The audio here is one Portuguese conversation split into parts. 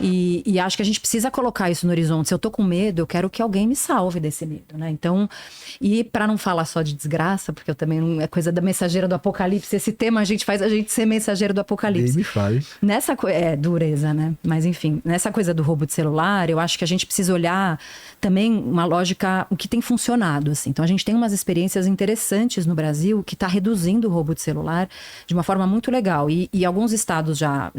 E acho que a gente precisa colocar isso no horizonte. Se eu tô com medo, eu quero que alguém me salve desse medo, né? Então, e para não falar só de desgraça, porque eu também não é coisa da mensageira do apocalipse, esse tema a gente faz a gente ser mensageiro do apocalipse. Nem me fale. Nessa é dureza, né? Mas enfim, nessa coisa do roubo de celular, eu acho que a gente precisa olhar também uma lógica, o que tem funcionado, assim. Então a gente tem umas experiências interessantes no Brasil que está reduzindo o roubo de celular de uma forma muito legal. E alguns estados já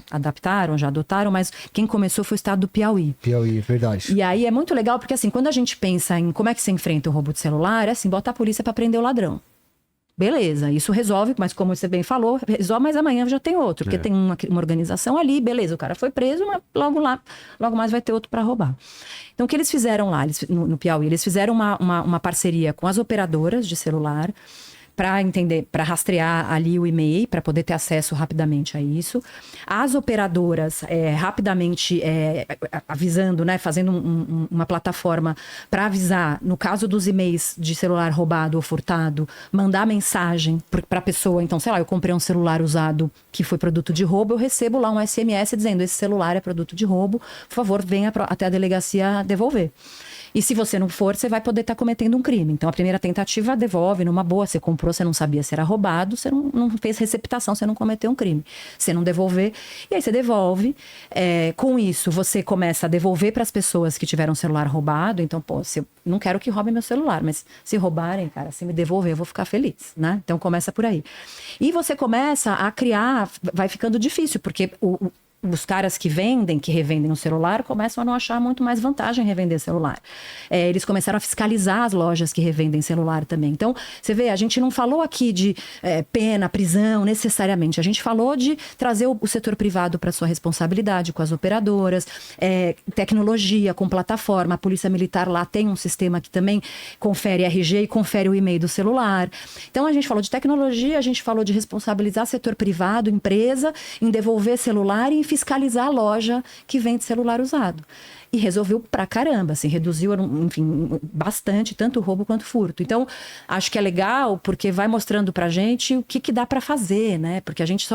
adaptaram, já adotaram, mas quem começou foi o estado do Piauí. Piauí, verdade. E aí é muito legal porque assim, quando a gente pensa em como é que se enfrenta o roubo de celular, é assim, bota a polícia para prender o ladrão. Beleza, isso resolve, mas como você bem falou, resolve, mas amanhã já tem outro, porque tem uma organização ali, beleza, o cara foi preso, mas logo mais vai ter outro para roubar. Então, o que eles fizeram lá, no Piauí? Eles fizeram uma parceria com as operadoras de celular para rastrear ali o e-mail, para poder ter acesso rapidamente a isso. As operadoras rapidamente avisando, né, fazendo uma plataforma para avisar, no caso dos e-mails de celular roubado ou furtado, mandar mensagem para a pessoa. Então, sei lá, eu comprei um celular usado que foi produto de roubo, eu recebo lá um SMS dizendo: esse celular é produto de roubo, por favor, venha até a delegacia devolver. E se você não for, você vai poder estar cometendo um crime. Então, a primeira tentativa devolve numa boa. Você comprou, você não sabia se era roubado, você não fez receptação, você não cometeu um crime. Você não devolver, e aí você devolve. Com isso, você começa a devolver para as pessoas que tiveram celular roubado. Então, se eu não quero que roubem meu celular, mas se roubarem, cara, se me devolver, eu vou ficar feliz, né? Então, começa por aí. E você começa a criar, vai ficando difícil, porque os caras que revendem o celular, começam a não achar muito mais vantagem em revender celular. Eles começaram a fiscalizar as lojas que revendem celular também. Então, você vê, a gente não falou aqui de pena, prisão, necessariamente. A gente falou de trazer o setor privado para sua responsabilidade com as operadoras, tecnologia, com plataforma. A Polícia Militar lá tem um sistema que também confere RG e confere o e-mail do celular. Então, a gente falou de tecnologia, a gente falou de responsabilizar setor privado, empresa, em devolver celular e fiscalizar a loja que vende celular usado. E resolveu pra caramba, assim, reduziu, enfim, bastante, tanto o roubo quanto o furto. Então, acho que é legal porque vai mostrando pra gente o que dá pra fazer, né? Porque a gente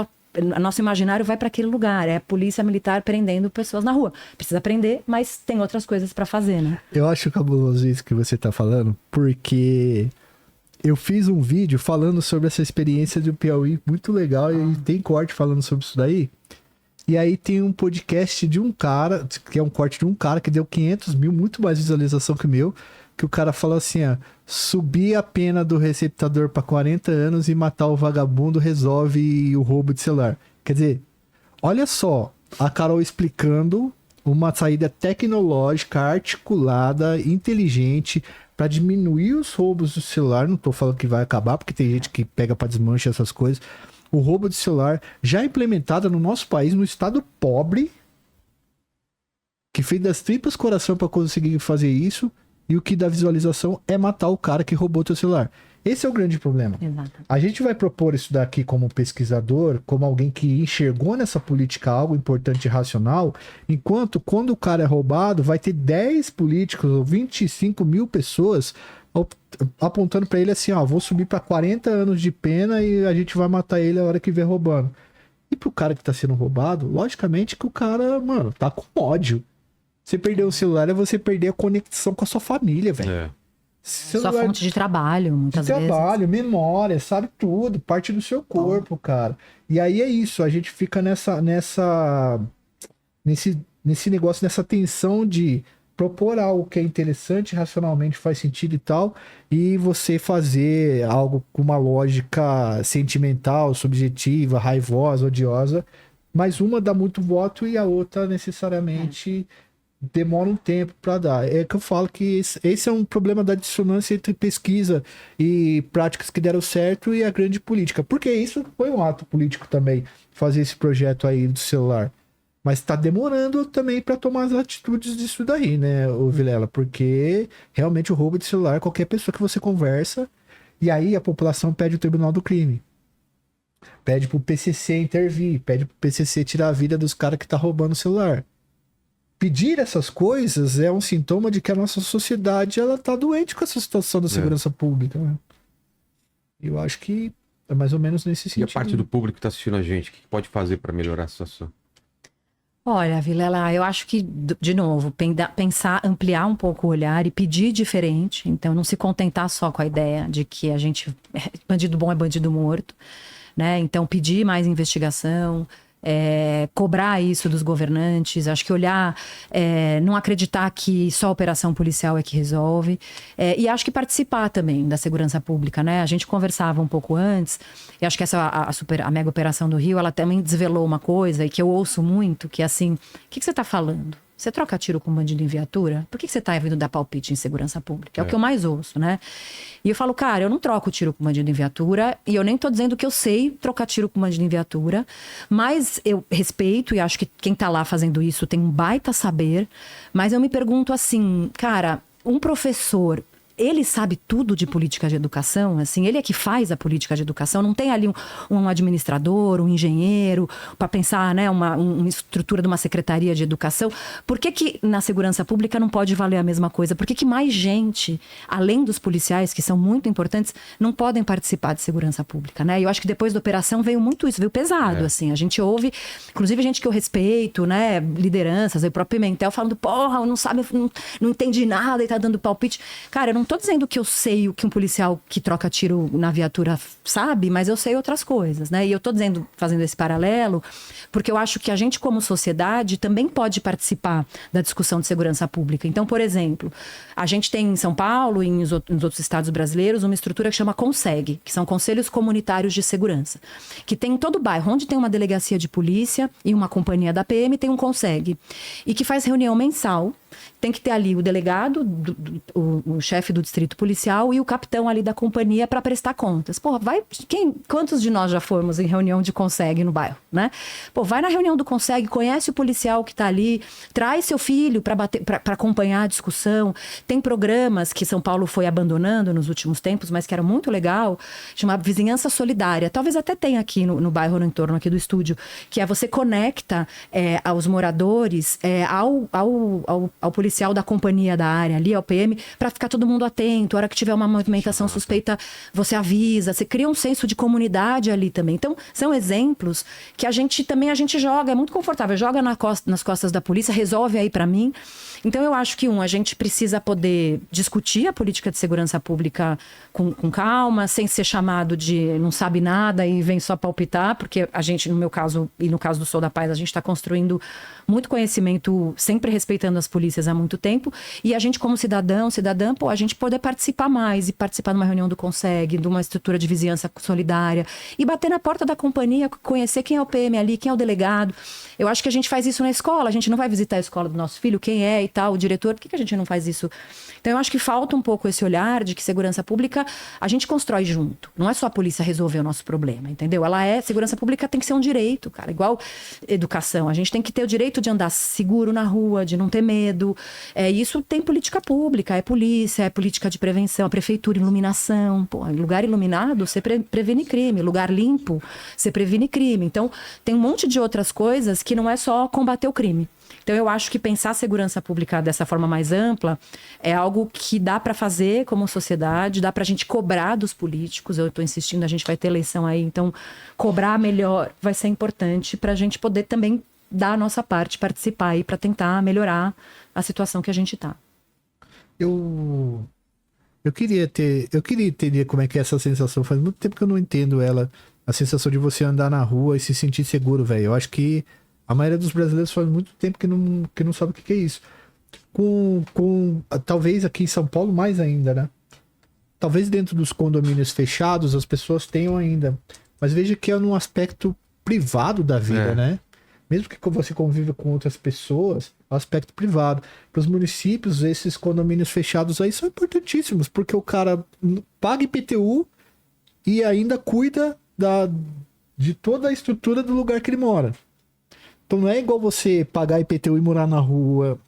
nosso imaginário vai para aquele lugar, é a polícia militar prendendo pessoas na rua. Precisa prender, mas tem outras coisas para fazer, né? Eu acho cabuloso isso que você tá falando, porque eu fiz um vídeo falando sobre essa experiência do Piauí, muito legal, e tem corte falando sobre isso daí. E aí tem um podcast de um cara, que é um corte de um cara que deu 500 mil, muito mais visualização que o meu, que o cara falou assim, subir a pena do receptador para 40 anos e matar o vagabundo resolve o roubo de celular. Quer dizer, olha só, a Carol explicando uma saída tecnológica, articulada, inteligente, para diminuir os roubos do celular. Não tô falando que vai acabar, porque tem gente que pega para desmanchar essas coisas. O roubo de celular já implementado no nosso país, no estado pobre, que fez das tripas coração para conseguir fazer isso, e o que dá visualização é matar o cara que roubou teu celular. Esse é o grande problema. Exato. A gente vai propor isso daqui como pesquisador, como alguém que enxergou nessa política algo importante e racional, enquanto quando o cara é roubado, vai ter 10 políticos ou 25 mil pessoas apontando pra ele assim, vou subir pra 40 anos de pena e a gente vai matar ele a hora que vier roubando. E pro cara que tá sendo roubado, logicamente que o cara, mano, tá com ódio. Você perder o celular é você perder a conexão com a sua família, velho. Sua fonte de trabalho, muitas vezes. Trabalho, memória, sabe tudo, parte do seu corpo, cara. E aí é isso, a gente fica nesse negócio, nessa tensão de propor algo que é interessante, racionalmente faz sentido e tal, e você fazer algo com uma lógica sentimental, subjetiva, raivosa, odiosa, mas uma dá muito voto e a outra necessariamente demora um tempo para dar. É que eu falo que esse é um problema da dissonância entre pesquisa e práticas que deram certo e a grande política, porque isso foi um ato político também, fazer esse projeto aí do celular. Mas tá demorando também para tomar as atitudes disso daí, né, o Vilela? Porque realmente o roubo de celular, qualquer pessoa que você conversa, e aí a população pede o Tribunal do Crime. Pede pro PCC intervir, pede pro PCC tirar a vida dos caras que tá roubando o celular. Pedir essas coisas é um sintoma de que a nossa sociedade ela tá doente com essa situação da segurança pública, né? Eu acho que é mais ou menos nesse sentido. E a parte do público que tá assistindo a gente, o que pode fazer para melhorar a situação? Olha, Vilela, eu acho que, de novo, pensar, ampliar um pouco o olhar e pedir diferente. Então, não se contentar só com a ideia de que a gente, bandido bom é bandido morto, né? Então, pedir mais investigação, cobrar isso dos governantes, acho que olhar, não acreditar que só a operação policial é que resolve, e acho que participar também da segurança pública, né? A gente conversava um pouco antes, e acho que a mega operação do Rio, ela também desvelou uma coisa, e que eu ouço muito, que é assim, o que você está falando? Você troca tiro com bandido em viatura? Por que você tá vindo dar palpite em segurança pública? É o que eu mais ouço, né? E eu falo, cara, eu não troco tiro com bandido em viatura, e eu nem tô dizendo que eu sei trocar tiro com bandido em viatura, mas eu respeito e acho que quem tá lá fazendo isso tem um baita saber, mas eu me pergunto assim, cara, um professor, ele sabe tudo de política de educação, assim, ele é que faz a política de educação, não tem ali um administrador, um engenheiro, para pensar, né, uma estrutura de uma secretaria de educação. Por que na segurança pública não pode valer a mesma coisa? Por que mais gente, além dos policiais, que são muito importantes, não podem participar de segurança pública, né? E eu acho que depois da operação veio muito isso, veio pesado, assim, a gente ouve, inclusive gente que eu respeito, né, lideranças, o próprio Pimentel falando, porra, não sabe, não entendi nada e tá dando palpite. Cara, eu não tô dizendo que eu sei o que um policial que troca tiro na viatura sabe, mas eu sei outras coisas, né? E eu tô dizendo, fazendo esse paralelo, porque eu acho que a gente, como sociedade, também pode participar da discussão de segurança pública. Então, por exemplo, a gente tem em São Paulo e nos outros estados brasileiros uma estrutura que chama CONSEG, que são Conselhos Comunitários de Segurança, que tem em todo bairro, onde tem uma delegacia de polícia e uma companhia da PM, tem um CONSEG, e que faz reunião mensal. Tem que ter ali o delegado, o chefe do distrito policial e o capitão ali da companhia para prestar contas. Pô, quantos de nós já fomos em reunião de CONSEG no bairro, né? Pô, vai na reunião do CONSEG, conhece o policial que tá ali, traz seu filho para acompanhar a discussão. Tem programas que São Paulo foi abandonando nos últimos tempos, mas que era muito legal, chamado Vizinhança Solidária. Talvez até tenha aqui no bairro, no entorno aqui do estúdio, que é você conecta aos moradores ao policial da companhia da área ali, ao PM, para ficar todo mundo atento. A hora que tiver uma movimentação suspeita, você avisa. Você cria um senso de comunidade ali também. Então, são exemplos que a gente joga, é muito confortável. Joga nas costas da polícia, resolve aí para mim. Então, eu acho que, a gente precisa poder discutir a política de segurança pública com calma, sem ser chamado de não sabe nada e vem só palpitar, porque a gente, no meu caso, e no caso do Sou da Paz, a gente está construindo muito conhecimento, sempre respeitando as polícias há muito tempo, e a gente como cidadã, pô, a gente poder participar mais e participar de uma reunião do CONSEG, de uma estrutura de vizinhança solidária, e bater na porta da companhia, conhecer quem é o PM ali, quem é o delegado. Eu acho que a gente faz isso na escola, a gente não vai visitar a escola do nosso filho, quem é e tal, o diretor, por que a gente não faz isso? Então eu acho que falta um pouco esse olhar de que segurança pública a gente constrói junto, não é só a polícia resolver o nosso problema, entendeu? Segurança pública tem que ser um direito, cara, igual educação, a gente tem que ter o direito de andar seguro na rua, de não ter medo. Isso tem política pública, é polícia, é política de prevenção, a prefeitura, iluminação. Pô, lugar iluminado, você previne crime. Lugar limpo, você previne crime. Então, tem um monte de outras coisas que não é só combater o crime. Então, eu acho que pensar a segurança pública dessa forma mais ampla é algo que dá para fazer como sociedade, dá para a gente cobrar dos políticos. Eu estou insistindo, a gente vai ter eleição aí, então cobrar melhor vai ser importante para a gente poder também dar a nossa parte, participar aí para tentar melhorar a situação que a gente tá. Eu queria entender como é que é essa sensação. Faz muito tempo que eu não entendo ela. A sensação de você andar na rua e se sentir seguro, velho. Eu acho que a maioria dos brasileiros faz muito tempo que não sabe o que é isso. Talvez aqui em São Paulo mais ainda, né? Talvez dentro dos condomínios fechados as pessoas tenham ainda. Mas veja que é num aspecto privado da vida, né? Mesmo que você conviva com outras pessoas, é um aspecto privado. Para os municípios, esses condomínios fechados aí são importantíssimos, porque o cara paga IPTU e ainda cuida de toda a estrutura do lugar que ele mora. Então não é igual você pagar IPTU e morar na rua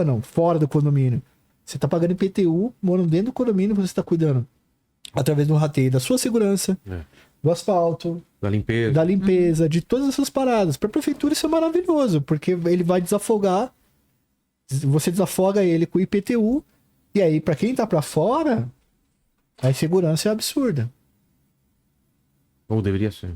não, fora do condomínio. Você está pagando IPTU, morando dentro do condomínio, você está cuidando através do rateio da sua segurança, do asfalto, da limpeza, de todas essas paradas. Para a prefeitura isso é maravilhoso, porque ele vai desafogar, você desafoga ele com o IPTU, e aí para quem tá para fora, a insegurança é absurda. Ou deveria ser.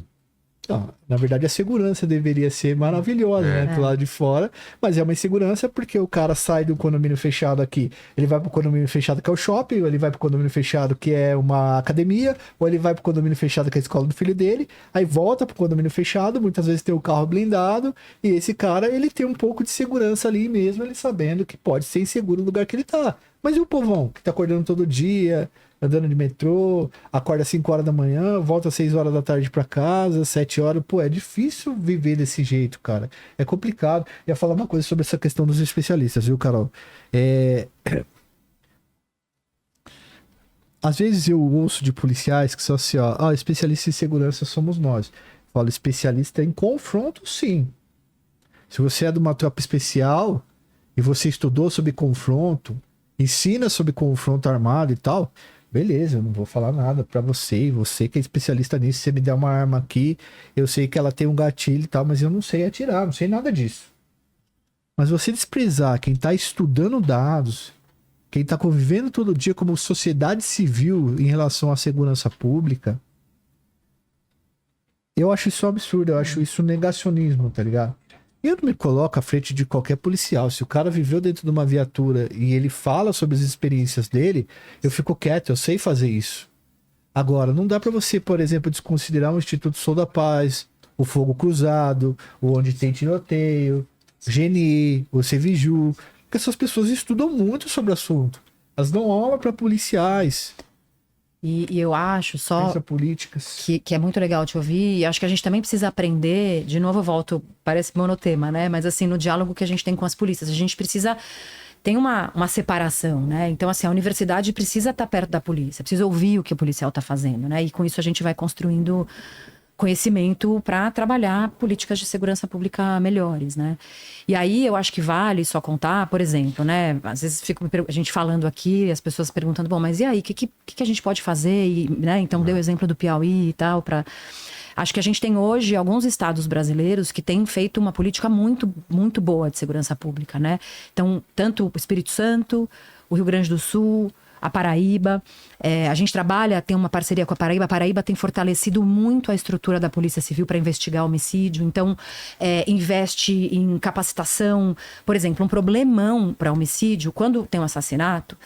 Não, na verdade, a segurança deveria ser maravilhosa, né? Do lado de fora, mas é uma insegurança porque o cara sai do condomínio fechado aqui, ele vai pro condomínio fechado que é o shopping, ou ele vai pro condomínio fechado que é uma academia, ou ele vai pro condomínio fechado que é a escola do filho dele, aí volta pro condomínio fechado, muitas vezes tem o carro blindado, e esse cara, ele tem um pouco de segurança ali mesmo, ele sabendo que pode ser inseguro no lugar que ele tá. Mas e o povão, que tá acordando todo dia, andando de metrô, acorda às 5 horas da manhã, volta às 6 horas da tarde pra casa, 7 horas. Pô, é difícil viver desse jeito, cara. É complicado. Ia falar uma coisa sobre essa questão dos especialistas, viu, Carol? Às vezes eu ouço de policiais que são assim, ó, especialista em segurança somos nós. Falo, especialista em confronto, sim. Se você é de uma tropa especial e você estudou sobre confronto, ensina sobre confronto armado e tal, beleza, eu não vou falar nada pra você, e você que é especialista nisso, você me der uma arma aqui, eu sei que ela tem um gatilho e tal, mas eu não sei atirar, não sei nada disso. Mas você desprezar quem tá estudando dados, quem tá convivendo todo dia como sociedade civil em relação à segurança pública, eu acho isso um absurdo, eu acho isso negacionismo, tá ligado? Eu não me coloco à frente de qualquer policial. Se o cara viveu dentro de uma viatura e ele fala sobre as experiências dele, eu fico quieto, eu sei fazer isso. Agora, não dá pra você, por exemplo, desconsiderar o Instituto Sou da Paz, o Fogo Cruzado, o Onde Tem Tiroteio, o GNI, o Ceviju, porque essas pessoas estudam muito sobre o assunto. Elas dão aula pra policiais. E eu acho só que é muito legal te ouvir, e acho que a gente também precisa aprender, de novo eu volto, parece monotema, né? Mas assim, no diálogo que a gente tem com as polícias, a gente precisa, tem uma separação, né? Então assim, a universidade precisa estar perto da polícia, precisa ouvir o que o policial está fazendo, né? E com isso a gente vai construindo conhecimento para trabalhar políticas de segurança pública melhores, né? E aí eu acho que vale só contar, por exemplo, né? Às vezes fica a gente falando aqui, as pessoas perguntando, bom, mas e aí, o que a gente pode fazer? E, né? Então deu o exemplo do Piauí e tal, para... Acho que a gente tem hoje alguns estados brasileiros que têm feito uma política muito, muito boa de segurança pública, né? Então, tanto o Espírito Santo, o Rio Grande do Sul, a Paraíba, a gente trabalha, tem uma parceria com a Paraíba tem fortalecido muito a estrutura da Polícia Civil para investigar homicídio, então investe em capacitação, por exemplo, um problemão para homicídio, quando tem um assassinato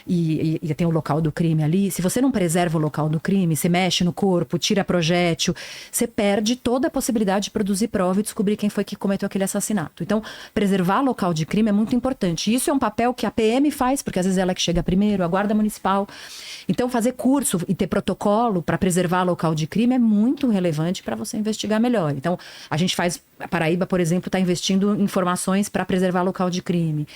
e tem o local do crime ali, se você não preserva o local do crime, você mexe no corpo, tira projétil, você perde toda a possibilidade de produzir prova e descobrir quem foi que cometeu aquele assassinato. Então, preservar o local de crime é muito importante. Isso é um papel que a PM faz, porque às vezes ela é que chega primeiro, a Guarda Municipal. Então, fazer curso e ter protocolo para preservar local de crime é muito relevante para você investigar melhor. Então, a gente faz... A Paraíba, por exemplo, está investindo em informações para preservar local de crime.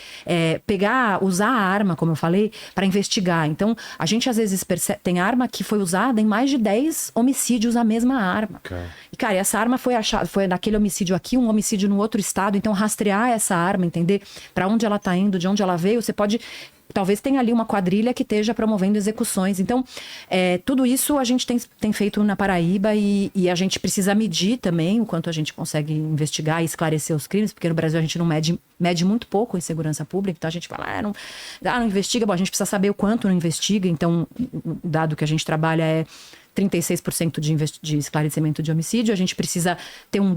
Usar a arma, como eu falei, para investigar. Então, a gente às vezes tem arma que foi usada em mais de 10 homicídios a mesma arma. Okay. E, cara, essa arma foi achada, foi naquele homicídio aqui, um homicídio no outro estado. Então, rastrear essa arma, entender para onde ela está indo, de onde ela veio, você pode... Talvez tenha ali uma quadrilha que esteja promovendo execuções. Então, tudo isso a gente tem feito na Paraíba e a gente precisa medir também o quanto a gente consegue investigar e esclarecer os crimes, porque no Brasil a gente não mede muito pouco em segurança pública. Então, a gente fala, não investiga. Bom, a gente precisa saber o quanto não investiga. Então, o dado que a gente trabalha é 36% de esclarecimento de homicídio. A gente precisa ter um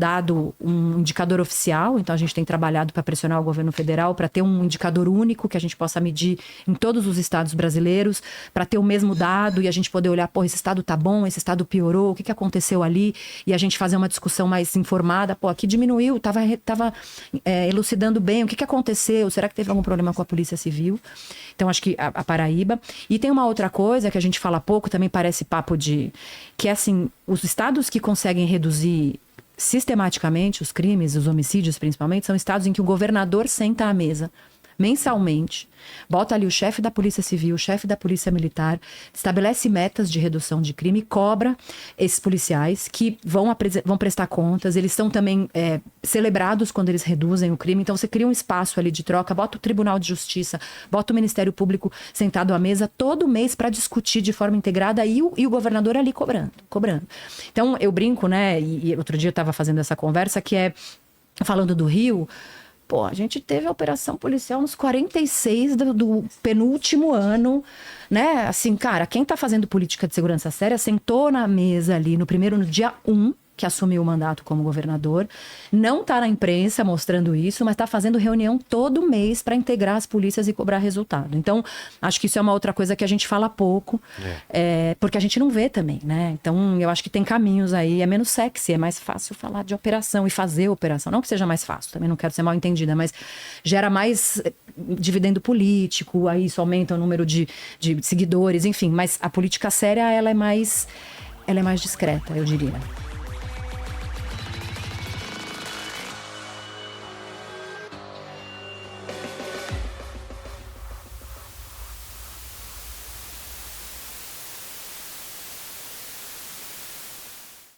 indicador oficial. Então, a gente tem trabalhado para pressionar o governo federal para ter um indicador único que a gente possa medir em todos os estados brasileiros, para ter o mesmo dado e a gente poder olhar, esse estado tá bom, esse estado piorou, o que aconteceu ali? E a gente fazer uma discussão mais informada. Aqui diminuiu, tava elucidando bem, o que aconteceu? Será que teve algum problema com a Polícia Civil? Então, acho que a Paraíba. E tem uma outra coisa que a gente fala pouco, também parece papo que é assim, os estados que conseguem reduzir sistematicamente os crimes, os homicídios principalmente, são estados em que o governador senta à mesa mensalmente, bota ali o chefe da Polícia Civil, o chefe da Polícia Militar, estabelece metas de redução de crime, cobra esses policiais que vão prestar contas, eles são também celebrados quando eles reduzem o crime, então você cria um espaço ali de troca, bota o Tribunal de Justiça, bota o Ministério Público sentado à mesa todo mês para discutir de forma integrada e o governador ali cobrando. Então eu brinco, né, e outro dia eu estava fazendo essa conversa que falando do Rio. A gente teve a operação policial nos 46 do penúltimo ano, né? Assim, cara, quem tá fazendo política de segurança séria sentou na mesa ali no dia 1 que assumiu o mandato como governador, não está na imprensa mostrando isso, mas está fazendo reunião todo mês para integrar as polícias e cobrar resultado. Então, acho que isso é uma outra coisa que a gente fala pouco, porque a gente não vê também, né? Então, eu acho que tem caminhos aí, é menos sexy, é mais fácil falar de operação e fazer operação. Não que seja mais fácil, também não quero ser mal entendida, mas gera mais dividendo político, aí isso aumenta o número de seguidores, enfim. Mas a política séria, ela é mais discreta, eu diria.